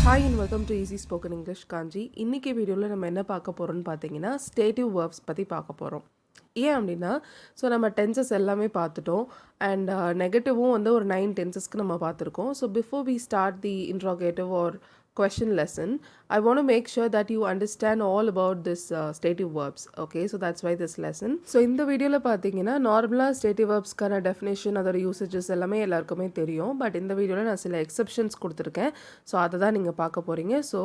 Hi and welcome to Easy Spoken English Kanchi. இன்னைக்கு வீடியோவில் நம்ம என்ன பார்க்க போகிறோம்னு பார்த்தீங்கன்னா ஸ்டேட்டிவ் வேர்ப்ஸ் பற்றி பார்க்க போகிறோம். ஏன் அப்படின்னா ஸோ நம்ம டென்சஸ் எல்லாமே பார்த்துட்டோம் அண்ட் நெகட்டிவும் வந்து ஒரு 9 டென்சஸ்க்கு நம்ம பார்த்துருக்கோம். So before we start the interrogative or question lesson, I want to make sure that you understand all about this stative verbs. Okay, so that's why this lesson. So இந்த வீடியோவில் பார்த்தீங்கன்னா நார்மலாக ஸ்டேட்டிவ் வேர்ப்ஸ்க்கான டெஃபினேஷன் அதோட யூசேஜஸ் எல்லாமே எல்லாருக்குமே தெரியும். But இந்த வீடியோவில் நான் சில எக்ஸப்ஷன்ஸ் கொடுத்துருக்கேன். ஸோ அதை தான் நீங்கள் பார்க்க போகிறீங்க. ஸோ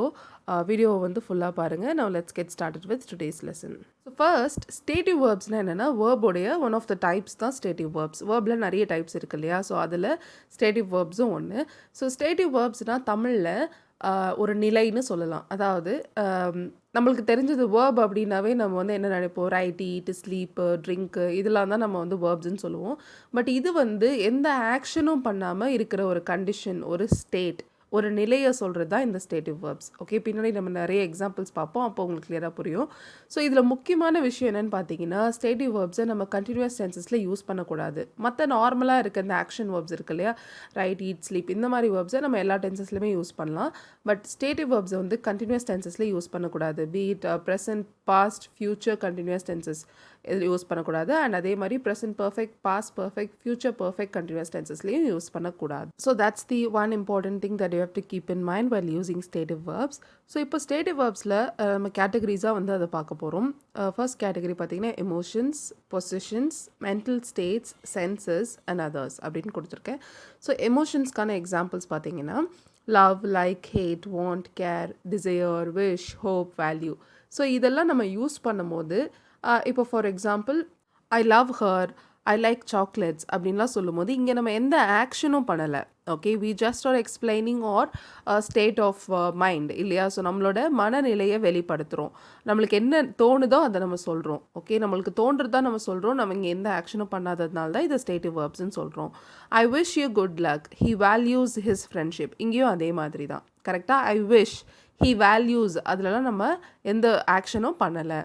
வீடியோவை வந்து ஃபுல்லாக பாருங்கள். Now let's get started with today's lesson. So first stative வேர்ப்ஸ்னால் என்னென்னா வேர்போடைய ஒன் ஆஃப் த டைப்ஸ் தான் ஸ்டேட்டிவ் வேர்ப்ஸ். வேர்பில் நிறைய டைப்ஸ் இருக்கு இல்லையா? ஸோ அதில் ஸ்டேட்டிவ் வேர்ப்ஸும் ஒன்று. ஸோ ஸ்டேட்டிவ் வேர்ப்ஸ்னால் தமிழில் ஒரு நிலைன்னு சொல்லலாம். அதாவது நம்மளுக்கு தெரிஞ்சது வேர்ப் அப்படின்னாவே நம்ம வந்து என்ன நினைப்போம், ரைட், ஈட், ஸ்லீப்பு, ட்ரிங்க்கு இதெல்லாம் தான் நம்ம வந்து வேர்ப்ஸ்ன்னு சொல்லுவோம். பட் இது வந்து எந்த ஆக்ஷனும் பண்ணாமல் இருக்கிற ஒரு கண்டிஷன், ஒரு ஸ்டேட், ஒரு நிலையை சொல்கிறது தான் இந்த ஸ்டேட்டிவ் வேர்ப்ஸ். ஓகே, பின்னாடி நம்ம நிறைய எக்ஸாம்பிள்ஸ் பார்ப்போம், அப்போ உங்களுக்கு கிளியராக புரியும். ஸோ இதில் முக்கியமான விஷயம் என்னென்னு பார்த்தீங்கன்னா ஸ்டேட்டிவ் வேர்ப்ஸை நம்ம கண்டினியூஸ் டென்சஸில் யூஸ் பண்ணக்கூடாது. மற்ற நார்மலாக இருக்க இந்த ஆக்ஷன் வேர்ப்ஸ் இருக்கு இல்லையா, ரைட், ஈட், ஸ்லீப், இந்த மாதிரி வேர்ப்ஸை நம்ம எல்லா டென்சஸ்லையுமே யூஸ் பண்ணலாம். பட் ஸ்டேட்டிவ் வேர்ப்ஸை வந்து கண்டினியூஸ் டென்சஸில் யூஸ் பண்ணக்கூடாது. Be it present, past, future continuous tenses இது யூஸ் பண்ணக்கூடாது. அண்ட் அதே மாதிரி present perfect, past perfect, future perfect continuous டென்சஸ்லையும் யூஸ் பண்ணக்கூடாது. So that's the one important thing that you have to keep in mind while using stative verbs. So இப்போ stative வேர்ப்ஸில் நம்ம கேட்டகரிஸாக வந்து அதை பார்க்க போகிறோம். ஃபர்ஸ்ட் கேட்டகரி பார்த்தீங்கன்னா emotions, possessions, mental states, senses and others அப்படின்னு கொடுத்துருக்கேன். ஸோ எமோஷன்ஸ்க்கான எக்ஸாம்பிள்ஸ் பார்த்தீங்கன்னா love, like, hate, want, care, desire, wish, hope, value. So இதெல்லாம் நம்ம யூஸ் பண்ணும்போது இப்போ for example I love her, I like chocolates அப்படின்லாம் சொல்லும்போது இங்கே நம்ம எந்த ஆக்ஷனும் பண்ணலை. Okay, we just are explaining or state of mind இல்லையா? ஸோ நம்மளோட மனநிலையை வெளிப்படுத்துகிறோம். நம்மளுக்கு என்ன தோணுதோ அதை நம்ம சொல்கிறோம். ஓகே, நம்மளுக்கு தோன்றது தான் நம்ம சொல்கிறோம். நம்ம இங்கே எந்த ஆக்ஷனும் பண்ணாததுனால தான் இதை ஸ்டேட்டிவ் வேர்ப்ஸ்ன்னு சொல்கிறோம். I wish you good luck, he values his friendship. இங்கேயும் அதே மாதிரி தான். கரெக்டாக? ஐ விஷ், ஹி வேல்யூஸ், அதிலலாம் நம்ம எந்த ஆக்ஷனும் பண்ணலை.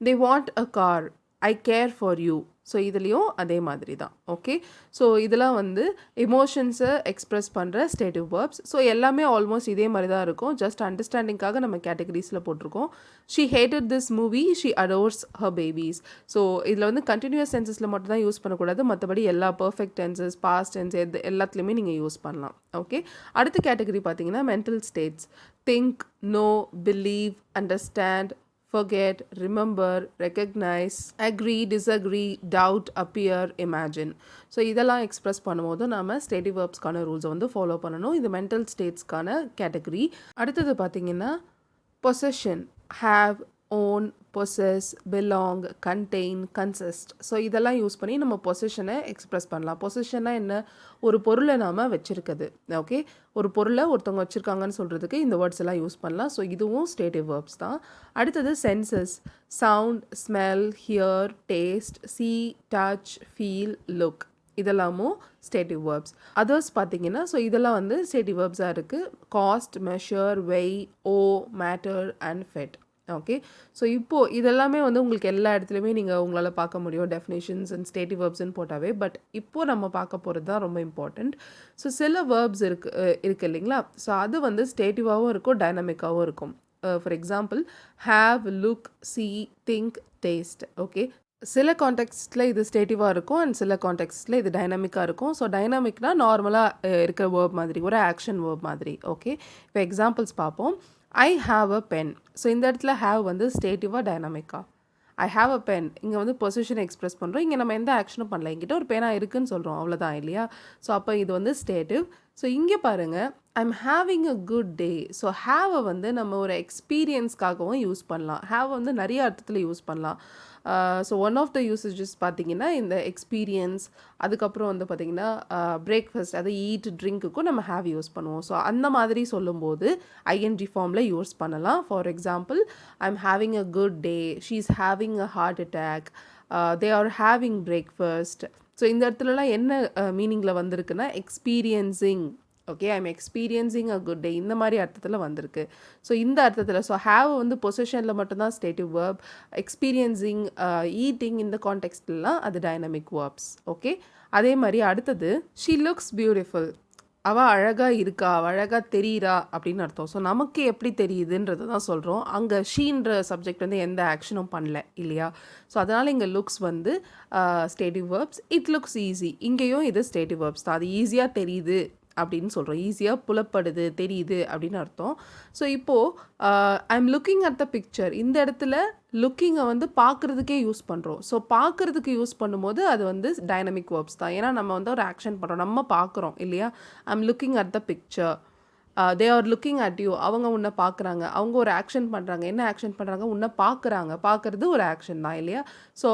they want a car, I care for you. So இதுலேயும் அதே மாதிரி தான். ஓகே, ஸோ இதெல்லாம் வந்து எமோஷன்ஸை எக்ஸ்ப்ரெஸ் பண்ணுற ஸ்டேட்டிவ் வேர்ப்ஸ். ஸோ எல்லாமே ஆல்மோஸ்ட் இதே மாதிரி தான் இருக்கும். ஜஸ்ட் அண்டர்ஸ்டாண்டிங்காக நம்ம கேட்டகரிஸில் போட்டிருக்கோம். She hated this movie, she adores her babies. So இதில் வந்து கண்டினியூஸ் டென்சஸில் மட்டும் தான் யூஸ் பண்ணக்கூடாது. மற்றபடி எல்லா பர்ஃபெக்ட் டென்சஸ், பாஸ்ட் டென்ஸ் எல்லாத்துலேயுமே நீங்கள் யூஸ் பண்ணலாம். ஓகே, அடுத்த கேட்டகரி பார்த்தீங்கன்னா mental states. Think, know, believe, understand, forget, remember, recognize, agree, disagree, doubt, appear, imagine. So இதெல்லாம் எக்ஸ்ப்ரெஸ் பண்ணும்போது நம்ம ஸ்டேட்டிவ் வேர்ப்ஸ்க்கான ரூல்ஸை வந்து ஃபாலோ பண்ணணும். இது மென்டல் ஸ்டேட்ஸ்க்கான கேட்டகரி. அடுத்தது பார்த்தீங்கன்னா possession, have, own, possess, belong, contain, consist. So இதெல்லாம் யூஸ் பண்ணி நம்ம பொசிஷனை எக்ஸ்ப்ரெஸ் பண்ணலாம். பொசிஷன்னா என்ன? ஒரு பொருளை நாம் வச்சுருக்குது. ஓகே, ஒரு பொருளை ஒருத்தவங்க வச்சுருக்காங்கன்னு சொல்கிறதுக்கு இந்த வேர்ட்ஸ் எல்லாம் யூஸ் பண்ணலாம். ஸோ இதுவும் ஸ்டேட்டிவ் வேர்ப்ஸ் தான். அடுத்தது senses, sound, smell, hear, taste, see, touch, feel, look. இதெல்லாமும் ஸ்டேட்டிவ் வேர்ப்ஸ். அதர்ஸ் பார்த்தீங்கன்னா ஸோ இதெல்லாம் வந்து ஸ்டேட்டிவ் வேர்ப்ஸாக இருக்குது. Cost, measure, weigh, owe, matter and fit. Okay, so இப்போது இதெல்லாமே வந்து உங்களுக்கு எல்லா இடத்துலையுமே நீங்கள் உங்களால் பார்க்க முடியும் டெஃபினேஷன்ஸ் அண்ட் ஸ்டேட்டிவ் வேர்ப்ஸ்ன்னு போட்டாவே. பட் இப்போது நம்ம பார்க்க போகிறது தான் ரொம்ப இம்பார்ட்டண்ட். ஸோ சில வேர்ப்ஸ் இருக்குது இல்லைங்களா? ஸோ அது வந்து ஸ்டேட்டிவாகவும் இருக்கும், டைனமிக்காகவும் இருக்கும். For example have, look, see, think, taste. Okay, சில கான்டெக்ஸ்டில் இது ஸ்டேட்டிவாக இருக்கும் அண்ட் சில கான்டெக்ஸ்டில் இது டைனாமிக்காக இருக்கும். ஸோ டைனாமிக்னா நார்மலாக இருக்கிற வேர்ப் மாதிரி, ஒரு ஆக்ஷன் வேர்ப் மாதிரி. ஓகே, இப்போ எக்ஸாம்பிள்ஸ் பார்ப்போம். I have a pen. So இந்த இடத்துல ஹாவ் வந்து ஸ்டேட்டிவாக டைனாமிக்கா? ஐ ஹாவ் அ பென் இங்கே வந்து பொசிஷனை எக்ஸ்ப்ரெஸ் பண்ணுறோம். இங்கே நம்ம எந்த ஆக்ஷனும் பண்ணல, என்கிட்ட ஒரு பேனா இருக்குதுன்னு சொல்கிறோம், அவ்வளோதான் இல்லையா? ஸோ அப்போ இது வந்து ஸ்டேட்டிவ். ஸோ இங்கே பாருங்கள், I'm having a good day. So ஹாவை வந்து நம்ம ஒரு எக்ஸ்பீரியன்ஸ்க்காகவும் யூஸ் பண்ணலாம். ஹாவை வந்து நிறைய அர்த்தத்தில் யூஸ் பண்ணலாம். So one of the usages பார்த்தீங்கன்னா இந்த எக்ஸ்பீரியன்ஸ், அதுக்கப்புறம் வந்து பார்த்திங்கன்னா பிரேக்ஃபாஸ்ட், அது ஈட், ட்ரிங்க்குக்கும் நம்ம ஹேவ் யூஸ் பண்ணுவோம். ஸோ அந்த மாதிரி சொல்லும்போது ஐஎன்ஜி ஃபார்மில் யூஸ் பண்ணலாம். For example I'm having a good day, she is having a heart attack, they are having breakfast. So இந்த இடத்துலலாம் என்ன மீனிங்கில் வந்திருக்குன்னா experiencing. Okay, I'm experiencing a good day, இந்த மாதிரி அர்த்தத்தில் வந்திருக்கு. ஸோ இந்த அர்த்தத்தில் ஸோ ஹேவ் வந்து பொசிஷனில் மட்டும்தான் ஸ்டேட்டிவ் வேர்ப். எக்ஸ்பீரியன்ஸிங், ஈட்டிங், இந்த கான்டெக்ஸ்ட்லாம் அது டைனமிக் வேர்ப்ஸ். ஓகே, அதே மாதிரி அடுத்தது ஷீ லுக்ஸ் பியூட்டிஃபுல். அவ அழகா இருக்கா, அவ அழகா தெரியிறா அப்படின்னு அர்த்தம். ஸோ நமக்கு எப்படி தெரியுதுன்றத தான் சொல்றோம். அங்க ஷீன்ற சப்ஜெக்ட் வந்து எந்த ஆக்ஷனும் பண்ணல இல்லையா? ஸோ அதனால இங்க லுக்ஸ் வந்து ஸ்டேட்டிவ் வெர்ப்ஸ். It looks easy. இங்கேயும் இது ஸ்டேட்டிவ் வெர்ப்ஸ் தான். அது ஈஸியா தெரியுது அப்படின்னு சொல்றோம். ஈஸியா புலப்படுது, தெரியுது அப்படின்னு அர்த்தம். ஸோ இப்போ I am looking at the picture. இந்த இடத்துல லுக்கிங்கை வந்து பார்க்குறதுக்கே யூஸ் பண்ணுறோம். ஸோ பார்க்குறதுக்கு யூஸ் பண்ணும்போது அது வந்து டைனமிக் வேர்ப்ஸ் தான். ஏன்னா நம்ம வந்து ஒரு ஆக்ஷன் பண்ணுறோம். நம்ம பார்க்குறோம் இல்லையா? I am looking at the picture. They are looking at you. அவங்க உன்னை பார்க்குறாங்க. அவங்க ஒரு ஆக்ஷன் பண்ணுறாங்க. என்ன ஆக்ஷன் பண்ணுறாங்க? உன்னை பார்க்குறாங்க. பார்க்குறது ஒரு ஆக்ஷன் தான் இல்லையா? ஸோ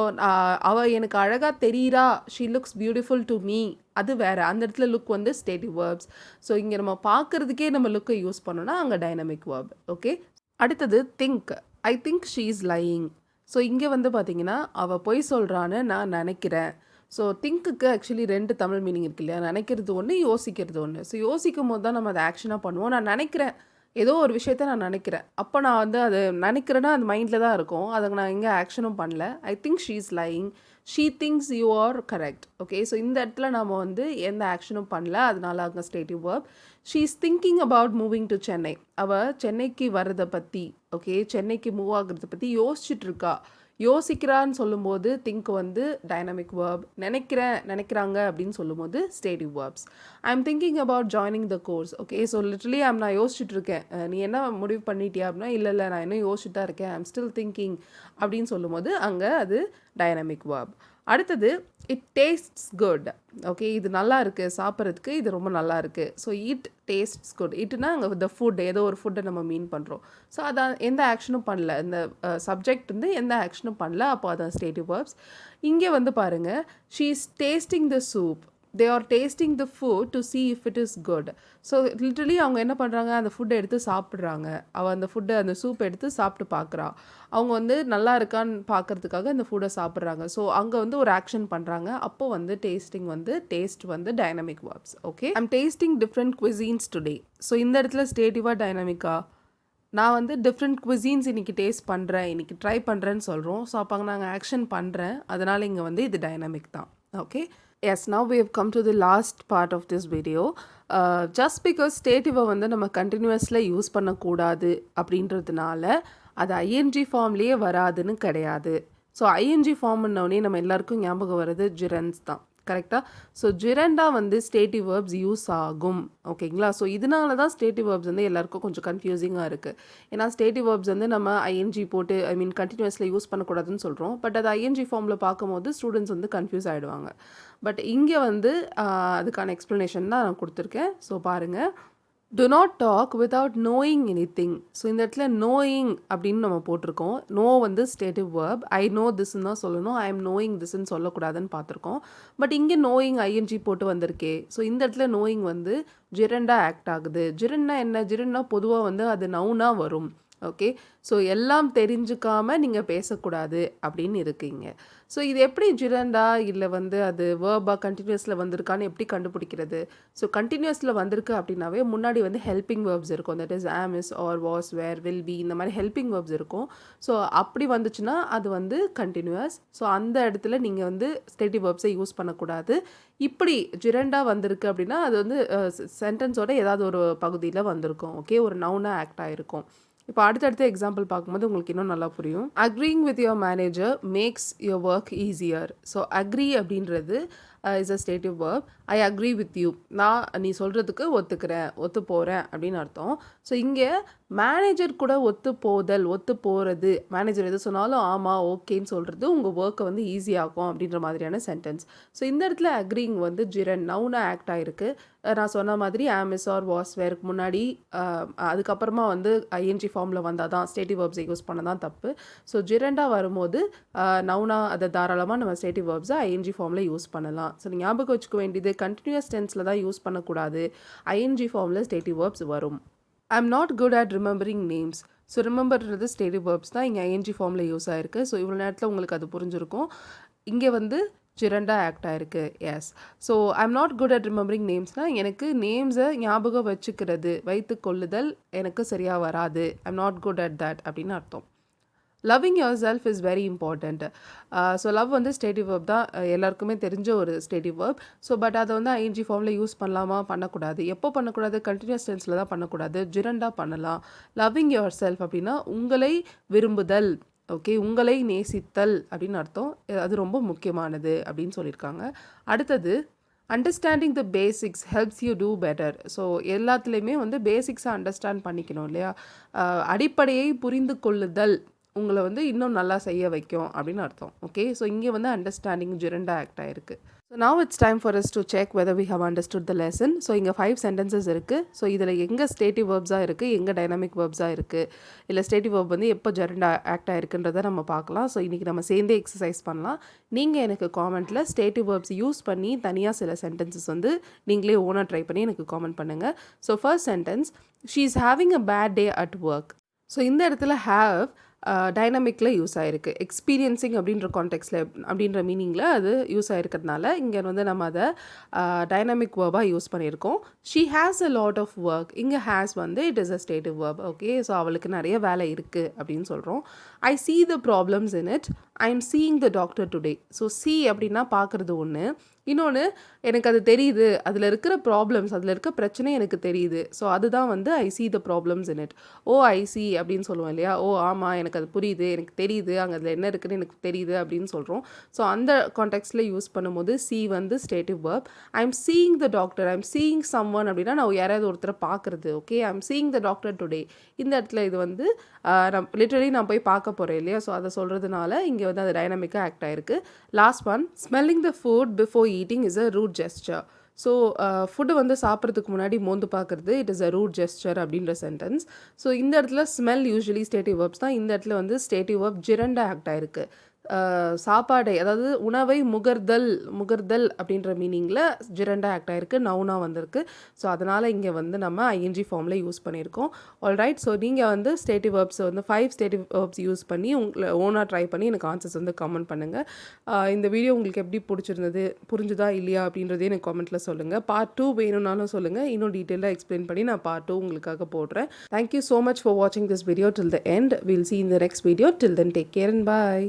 அவள் எனக்கு அழகாக தெரியிறா, she looks beautiful to me, அது வேறு. அந்த இடத்துல லுக் வந்து ஸ்டேட்டிவ் வேர்ப்ஸ். ஸோ இங்கே நம்ம பார்க்குறதுக்கே நம்ம லுக்கை யூஸ் பண்ணோன்னா அங்கே டைனமிக் வேர்ப். ஓகே, அடுத்தது think. I think she is lying. So இங்கே வந்து பார்த்தீங்கன்னா அவள் பொய் சொல்கிறான்னு நான் நினைக்கிறேன். ஸோ திங்க்குக்கு ஆக்சுவலி 2 தமிழ் மீனிங் இருக்கு இல்லையா? நினைக்கிறது ஒன்று, யோசிக்கிறது ஒன்று. ஸோ யோசிக்கும் போது தான் நம்ம அதை ஆக்ஷனாக பண்ணுவோம். நான் நினைக்கிறேன், ஏதோ ஒரு விஷயத்த நான் நினைக்கிறேன். அப்போ நான் வந்து அது நினைக்கிறேன்னா அது மைண்டில் தான் இருக்கும். அதை நான் எங்கே ஆக்ஷனும் பண்ணல. I think she is lying. She thinks you are correct. Okay, so இந்த இடத்துல நம்ம வந்து எந்த ஆக்ஷனும் பண்ணல. அதனால அங்கே stative verb. She is thinking about moving to Chennai. அவள் சென்னைக்கு வர்றதை பற்றி, ஓகே, சென்னைக்கு மூவ் ஆகுறதை பற்றி யோசிச்சுட்டு இருக்கா. யோசிக்கிறான்னு சொல்லும்போது திங்க் வந்து டைனமிக் வேர்ப். நினைக்கிறாங்க அப்படின்னு சொல்லும்போது stative verbs. I am thinking about joining the course. Okay, so literally நான் யோசிச்சுட்டு இருக்கேன். நீ என்ன முடிவு பண்ணிட்டியா அப்படின்னா, இல்லை நான் இன்னும் யோசிச்சுட்டு தான் இருக்கேன், ஐ எம் ஸ்டில் திங்கிங் அப்படின்னு சொல்லும்போது அங்கே அது டைனமிக் வேர்ப். அடுத்தது இட் டேஸ்ட்ஸ் குட். ஓகே, இது நல்லா இருக்குது, சாப்பிட்றதுக்கு இது ரொம்ப நல்லா இருக்குது. So it tastes good. இட்னா அங்கே த ஃபுட், ஏதோ ஒரு ஃபுட்டை நம்ம மீன் பண்ணுறோம். ஸோ அதான் எந்த ஆக்ஷனும் பண்ணல. இந்த சப்ஜெக்ட் வந்து எந்த ஆக்ஷனும் பண்ணல. அப்போ அதான் ஸ்டேட்டிவ் வேர்ப்ஸ். இங்கே வந்து பாருங்கள், she is tasting the soup. They are tasting the food to see if it is good. So literally அவங்க என்ன பண்ணுறாங்க, அந்த ஃபுட்டை எடுத்து சாப்பிட்றாங்க. அவள் அந்த ஃபுட்டை, அந்த சூப் எடுத்து சாப்பிட்டு பார்க்குறா. அவங்க வந்து நல்லா இருக்கான்னு பார்க்கறதுக்காக அந்த ஃபுட்டை சாப்பிட்றாங்க. ஸோ அங்கே வந்து ஒரு ஆக்ஷன் பண்ணுறாங்க. அப்போ வந்து டேஸ்டிங் வந்து டேஸ்ட் வந்து dynamic verbs. Okay, I'm tasting different cuisines today. So இந்த இடத்துல ஸ்டேட்டிவாக டைனமிக்கா, நான் வந்து டிஃப்ரெண்ட் குவிசீன்ஸ் இன்றைக்கி டேஸ்ட் பண்ணுறேன், இன்றைக்கி ட்ரை பண்ணுறேன்னு சொல்கிறோம். ஸோ அப்போ அங்கே நாங்கள் ஆக்ஷன் பண்ணுறேன். அதனால் இங்கே வந்து இது டைனமிக் தான். Okay, yes, now we have come to the last part of this video. Just because stative வந்து நம்ம கண்டினியூஸில் யூஸ் பண்ணக்கூடாது அப்படின்றதுனால அது ஐஎன்ஜி ஃபார்ம்லேயே வராதுன்னு கிடையாது. ஸோ ஐஎன்ஜி ஃபார்ம்னோடனே நம்ம எல்லாருக்கும் ஞாபகம் வர்றது gerunds தான், கரெக்டாக? ஸோ ஜிரண்டா வந்து ஸ்டேட்டிவ் வேர்ப்ஸ் யூஸ் ஆகும். ஓகேங்களா? ஸோ இதனால தான் ஸ்டேட்டிவ் வேர்ப்ஸ் வந்து எல்லாருக்கும் கொஞ்சம் கன்ஃபியூசிங்காக இருக்குது. ஏன்னா ஸ்டேட்டிவ் வேர்ப்ஸ் வந்து நம்ம ஐஎன்ஜி போட்டு, ஐ மீன் கண்டினியூஸில் யூஸ் பண்ணக்கூடாதுன்னு சொல்கிறோம். பட் அது ஐஎன்ஜி ஃபார்மில் பார்க்கும்போது ஸ்டூடெண்ட்ஸ் வந்து கன்ஃபியூஸ் ஆகிடுவாங்க. பட் இங்கே வந்து அதுக்கான எக்ஸ்ப்ளனேஷன் தான் நான் கொடுத்துருக்கேன். ஸோ பாருங்கள், do not talk without knowing anything. So இந்த இடத்துல knowing அப்படின்னு நம்ம போட்டிருக்கோம். நோ வந்து ஸ்டேட்டிவ் வேர்ப். ஐ நோ திஸ்ன்னு தான் சொல்லணும். ஐ எம் நோயிங் திஸ்ன்னு சொல்லக்கூடாதுன்னு பார்த்துருக்கோம். பட் இங்கே knowing ஐஎன்ஜி போட்டு வந்திருக்கே. ஸோ இந்த இடத்துல knowing வந்து ஜிரண்டா ஆக்ட் ஆகுது. ஜிரண்டா என்ன? ஜிரண்டா பொதுவாக வந்து அது நவுனாக வரும். ஓகே, ஸோ எல்லாம் தெரிஞ்சுக்காமல் நீங்கள் பேசக்கூடாது அப்படின்னு இருக்கீங்க. ஸோ இது எப்படி ஜிரண்டா இல்லை வந்து அது வேர்பாக கண்டினியூஸில் வந்திருக்கான்னு எப்படி கண்டுபிடிக்கிறது? ஸோ கண்டினியூஸில் வந்திருக்கு அப்படின்னாவே முன்னாடி வந்து ஹெல்பிங் வேர்ப்ஸ் இருக்கும். That is am, is, are, was, were, will, be, இந்த மாதிரி ஹெல்பிங் வேர்ப்ஸ் இருக்கும். ஸோ அப்படி வந்துச்சுன்னா அது வந்து கண்டினியூஸ். ஸோ அந்த இடத்துல நீங்கள் வந்து ஸ்டேட்டிவ் வேர்ப்ஸை யூஸ் பண்ணக்கூடாது. இப்படி ஜிரண்டா வந்திருக்கு அப்படின்னா அது வந்து சென்டென்ஸோட ஏதாவது ஒரு பகுதியில் வந்திருக்கும். ஓகே, ஒரு நவுனாக ஆக்ட் ஆகிருக்கும். இப்போ அடுத்தடுத்த எக்ஸாம்பிள் பார்க்கும்போது உங்களுக்கு இன்னும் நல்லா புரியும். Agreeing with your manager makes your work easier. So agree அப்படின்றது is a stative verb. I agree with you. நான் நீ சொல்கிறதுக்கு ஒத்துக்கிறேன், ஒத்து போகிறேன் அப்படின்னு அர்த்தம். ஸோ இங்கே மேனேஜர் கூட ஒத்து போதல், ஒத்து போகிறது, மேனேஜர் எது சொன்னாலும் ஆமாம் ஓகேன்னு சொல்கிறது உங்கள் ஒர்க்கை வந்து ஈஸியாகும் அப்படின்ற மாதிரியான சென்டென்ஸ். ஸோ இந்த இடத்துல அக்ரிங் வந்து ஜிரன் நவுனாக ஆக்ட் ஆகிருக்கு. நான் சொன்ன மாதிரி ஆம், இஸ், ஆர், வாஸ், வேருக்கு முன்னாடி அதுக்கப்புறமா வந்து ஐஎன்ஜி ஃபார்மில் வந்தால் தான் ஸ்டேட்டிவ் வேர்ப்ஸை யூஸ் பண்ண தான் தப்பு. ஸோ ஜிரண்டா வரும்போது நவுனா அதை தாராளமாக நம்ம ஸ்டேட்டிவ் வேர்ப்ஸை ஐஎன்ஜி ஃபார்மில் யூஸ் பண்ணலாம். ஸோ ஞாபகம் வச்சுக்க வேண்டியது கண்டினியூஸ் டென்ஸில் தான் யூஸ் பண்ணக்கூடாது. ஐஎன்ஜி ஃபார்மில் ஸ்டேட்டிவ் வேர்ப்ஸ் வரும். I am not good at remembering names. So ரிமெம்பர்ன்றது ஸ்டேட்டிவ் வேர்ப்ஸ் தான் இங்கே ஐஎன்ஜி ஃபார்மில் யூஸ் ஆகிருக்கு. ஸோ இவ்வளோ நேரத்தில் உங்களுக்கு அது புரிஞ்சிருக்கும். இங்கே வந்து ஜிரண்டா ஆக்ட் ஆகிருக்கு. Yes, so I am not good at remembering நேம்ஸ்னால் எனக்கு நேம்ஸை ஞாபகம் வச்சுக்கிறது, வைத்து கொள்ளுதல் எனக்கு சரியாக வராது. I am not good at that அப்படின்னு அர்த்தம். Loving yourself is very important. So love வந்து ஸ்டேட்டிவ் வேர்ப் தான், எல்லாருக்குமே தெரிஞ்ச ஒரு ஸ்டேட்டிவ் வேர்ப். ஸோ பட் அதை வந்து ஐஎன்ஜி ஃபார்மில் யூஸ் பண்ணலாமா, பண்ணக்கூடாது. எப்போ பண்ணக்கூடாது, கண்டினியூஸ் டென்ஸில் தான் பண்ணக்கூடாது, ஜிரண்டாக பண்ணலாம். லவ்விங் யுவர் செல்ஃப் அப்படின்னா உங்களை விரும்புதல், ஓகே, உங்களை நேசித்தல் அப்படின்னு அர்த்தம். அது ரொம்ப முக்கியமானது அப்படின்னு சொல்லியிருக்காங்க. அடுத்தது understanding the basics helps you do better. So எல்லாத்துலேயுமே வந்து பேசிக்ஸை அண்டர்ஸ்டாண்ட் பண்ணிக்கணும் இல்லையா. அடிப்படையை புரிந்து கொள்ளுதல் உங்களை வந்து இன்னும் நல்லா செய்ய வைக்கும் அப்படின்னு அர்த்தம். ஓகே, ஸோ இங்கே வந்து அண்டர்ஸ்டாண்டிங் ஜெரண்டா ஆக்ட் ஆயிருக்கு. So now it's time for us to check whether we have understood the lesson. So இங்கே 5 sentences இருக்குது. ஸோ இதில் எங்கே ஸ்டேட்டிவ் வேர்ப்ஸாக இருக்குது, எங்கே டைனாமிக் வேர்ப்ஸாக இருக்குது, இல்லை ஸ்டேட்டிவ் வேர்ப் வந்து எப்போ ஜெரண்டா ஆக்ட் ஆயிருக்குன்றதை நம்ம பார்க்கலாம். ஸோ இன்றைக்கி நம்ம சேர்ந்தே எக்ஸசைஸ் பண்ணலாம். நீங்கள் எனக்கு காமெண்ட்டில் ஸ்டேட்டிவ் வேர்ப்ஸ் யூஸ் பண்ணி தனியாக சில சென்டென்சஸ் வந்து நீங்களே ஓனாக ட்ரை பண்ணி எனக்கு காமெண்ட் பண்ணுங்கள். So first sentence, she is having a bad day at work. So இந்த இடத்துல ஹேவ் டைனமிக்கில் யூஸ் ஆகிருக்கு. எக்ஸ்பீரியன்சிங் அப்படின்ற கான்டெக்ட்ஸில் அப்படின்ற மீனிங்கில் அது யூஸ் ஆகிருக்கிறதுனால இங்கே வந்து நம்ம அதை டைனமிக் வேர்பாக யூஸ் பண்ணியிருக்கோம். She has a lot of work. இங்கே ஹேஸ் வந்து it is a stative verb. Okay, so அவளுக்கு நிறைய வேலை இருக்குது அப்படின்னு சொல்கிறோம். I see the problems in it. I am seeing the doctor today. So see அப்படின்னா பார்க்குறது ஒன்று, இன்னொன்று எனக்கு அது தெரியுது, அதில் இருக்கிற ப்ராப்ளம்ஸ், அதில் இருக்க பிரச்சனை எனக்கு தெரியுது. ஸோ அதுதான் வந்து ஐ see the problems in it. O I see அப்படின்னு சொல்லுவோம் இல்லையா. ஓ ஆமாம், எனக்கு அது புரியுது, எனக்கு தெரியுது, அங்கே அதில் என்ன இருக்குதுன்னு எனக்கு தெரியுது அப்படின்னு சொல்கிறோம். ஸோ அந்த கான்டெக்ட்ஸில் யூஸ் பண்ணும்போது see வந்து stative verb. I am seeing the doctor, I am seeing someone அப்படின்னா நான் யாராவது ஒருத்தரை பார்க்குறது. Okay, I am seeing the doctor today. இந்த இடத்துல இது வந்து லிட்டரலி நான் போய் பார்க்க போகிறேன் இல்லையா. ஸோ அதை சொல்கிறதுனால இங்கே வந்து அது டைனமிக்காக ஆக்ட் ஆகிருக்கு. Last one, smelling the food before eating is a rude gesture. So food வந்து சாப்பிட்றதுக்கு முன்னாடி மோந்து பார்க்குறது it is a rude gesture அப்படின்ற சென்டென்ஸ். ஸோ இந்த இடத்துல ஸ்மெல் யூஸ்வலி ஸ்டேட்டிவ் வேர்ப்ஸ் தான். இந்த இடத்துல வந்து ஸ்டேட்டிவ் வேர்ப் ஜிரண்டா ஆக்ட் ஆகிருக்கு. சாப்பாடை, அதாவது உணவை முகர்தல் அப்படின்ற மீனிங்கில் ஜிரண்டா ஆக்ட் ஆகிருக்கு, நவுனாக வந்திருக்கு. ஸோ அதனால் இங்கே வந்து நம்ம ஐஎன்ஜி ஃபார்மில் யூஸ் பண்ணியிருக்கோம். ஆல்ரைட், ஸோ நீங்கள் வந்து ஸ்டேட்டிவ் வேர்ப்ஸ் வந்து 5 ஸ்டேட்டிவ் வேர்ப்ஸ் யூஸ் பண்ணி உங்களை ஓனாக ட்ரை பண்ணி எனக்கு ஆன்சர்ஸ் வந்து கமெண்ட் பண்ணுங்கள். இந்த வீடியோ உங்களுக்கு எப்படி பிடிச்சிருந்தது, புரிஞ்சுதா இல்லையா அப்படின்றதே எனக்கு கமெண்ட்டில் சொல்லுங்கள். பார்ட் 2 வேணும்னாலும் சொல்லுங்கள், இன்னும் டீட்டெயிலாக எக்ஸ்பிளைன் பண்ணி நான் பார்ட் 2 உங்களுக்காக போடுறேன். தேங்க்யூ ஸோ மச் ஃபார் வாட்சிங் this video till the end. We'll see in the next video. Till then, take care and bye.